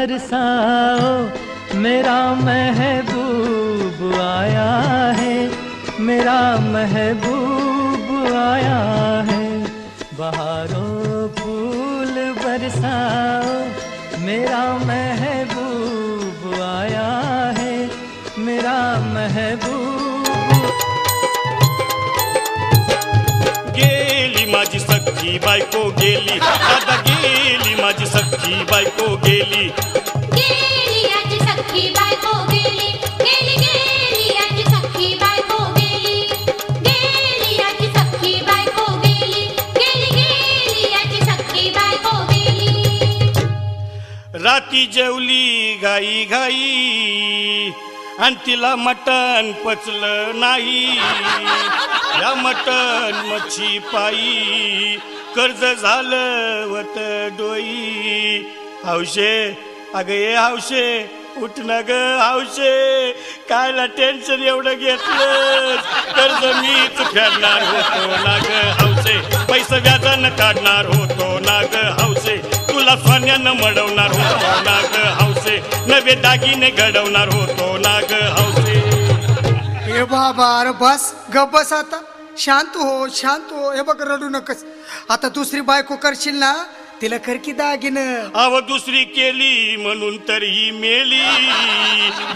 बरसाओ, मेरा महबूब आया है, मेरा महबूब आया है। बहारों फूल बरसाओ, मेरा महबूब आया है, मेरा महबूब। गेली माझी सख्खी बायको गेली, दादा गेली माझी सख्खी बायको गेली, गेली आजी सख्खी बायको गेली, गेली गेली आजी सख्खी बायको गेली, गेली आजी सख्खी बायको गेली, गेली गेली आजी सख्खी बायको गेली। राती जेवली घाई घाई आणि तिला मटण पचलं नाही, या मटण मच्छी पायी कर्ज झालं वत डोई। हौशे अगं ये हौशे, उठ ना ग हौशे, कायला टेन्शन एवढं घेतलं, कर्ज मीच फेडणार होतो ना ग हौशे, पैसे व्याजानं काढणार होतो ना ग हौशे, तुला सोन्यानं मडवणार होतो ना ग हौशे, नवे दागिने घडवणार होतो ना ग हौशे। हे बाबा अरे बस गप बस आता, शांत हो शांत हो। हे बघ रडू नकस, आता दुसरी बायको करशील ना तिला कर की दागिनं। अव दुसरी केली म्हणून तर ही मेली,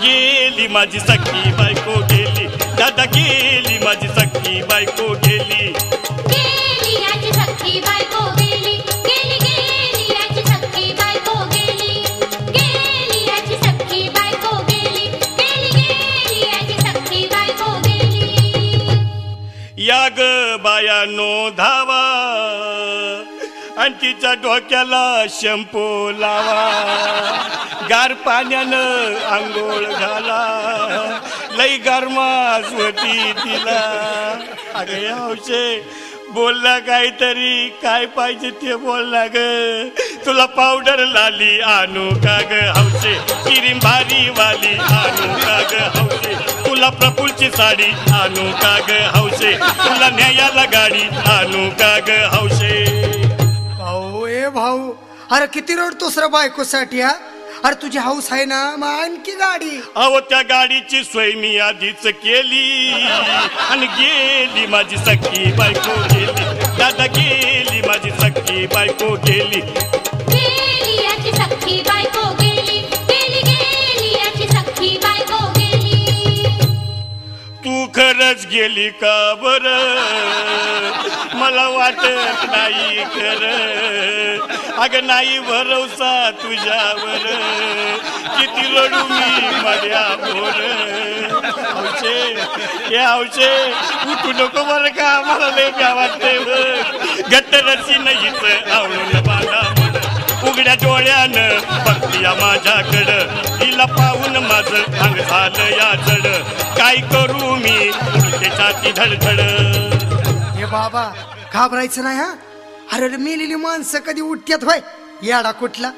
गेली माझी सख्खी बायको गेली, दादा गेली माझी सख्खी बायको गेली, गेली आजी सख्खी बायको गेली, गेली गेली आजी सख्खी बायको गेली, गेली आजी सख्खी बायको गेली, गेली गेली आजी सख्खी बायको गेली। या ग बायानो धावा आणि तिच्या डोक्याला शॅम्पू लावा, गार पाण्यानं आंघोळ घाला, लई गरमास होती तिला। अगं हौशे बोलला काहीतरी, काय पाहिजे ते बोलला ग, तुला पावडर लाली आणू का ग हौशे, क्रीम भारी वाली आणू का ग हौशे, तुला प्रफुलची साडी आणू का ग हौशे, तुला न्यायाला गाडी आणू का ग हौशे। भाऊ ए भाऊ, अरे किती रडतोस रे बायकोसाठी हा? अरे तुझी हौस आहे ना, मग आणखी गाडी। अहो त्या गाडीची सोय मी आधीच केली आणि गेली माझी सख्खी बायको गेली, दादा गेली माझी सख्खी बायको गेली, गेली आजी सख्खी बायको गेली, गेली गेली आजी सख्खी बायको गेली। तू खरंच गेली का बरं, मला वाटत नाही खरं, अगं नाही भरोसा तुझ्यावर, किती रडू मी मड्यावर। हौशे हे हौशे उठू नको बरं का, मला लय भ्या वाटते बघ, गट्टरची नाहीच आवडून बांधा म्हण, उघड्या डोळ्यानं बघती माझ्याकडं, तिला पाहून माझं अंग झालं या जड, काय करू मी उलटे छाती धडधड। हे बाबा घाबरायचं नाही हा, अरे मेलेली माणसं कधी उठत्यात होय, याडा कुठला।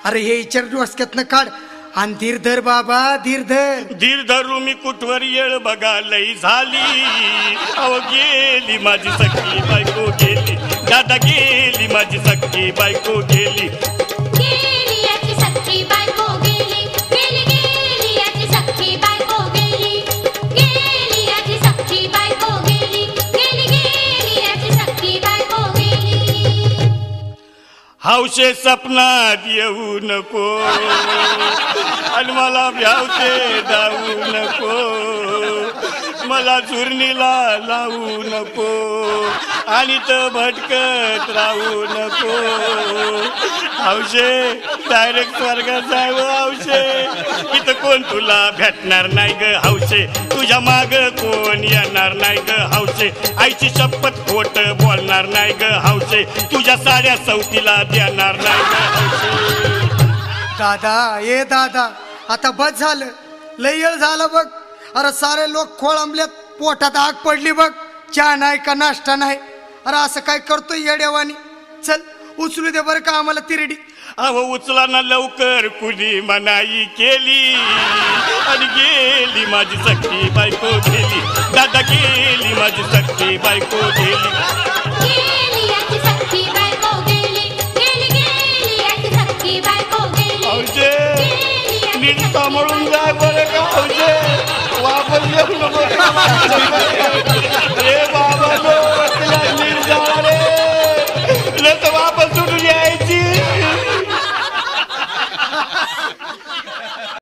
अरे हे विचार डोसक्यातनं काढ आणि धीर धर बाबा, धीर धर। धीर धरू मी कुठवर येळ बघा लई झाली, अहो गेली माझी सख्खी बायको गेली, दादा गेली माझी सख्खी बायको गेली, गेली आजी सख्खी बायको गेली, गेली गेली आजी सख्खी बायको गेली, गेली आजी सख्खी बायको गेली, गेली गेली आजी सख्खी बायको गेली। हौशे सपनात येऊ नको आणि मला भ्यावते जाऊ नको, मला चुरणीला लावू नको आणि तर भटकत राहू नको। हौशे डायरेक्ट स्वर्गात जावं हौशे, इथं कोण तुला भेटणार नाही ग हौशे, तुझ्या माग कोण येणार नाही ग हौशे, आईची शपथ खोट बोलणार नाही ग हौशे, तुझ्या साड्या सवतीला देणार नाही ग हौशे। दादा ए दादा आता बस झालं, लय येळ झालं बघ। अरे सारे लोक खोळंबल्यात, पोटात आग पडली बघ, चहा नाही का नाश्ता नाही। अरे असं काय करतोय येड्यावानी, चल उचलू दे बरं का आम्हाला तिरडी। अहो उचला ना लवकर, कुणी मनाई केली आणि गेली माझी सख्खी बायको गेली, दादा गेली माझी सख्खी बायको गेली, गेली आजी सख्खी बायको गेली, गेली गेली आजी सख्खी बायको गेली, हौशे नीट सांभाळून जा बरं का वापस येऊ नको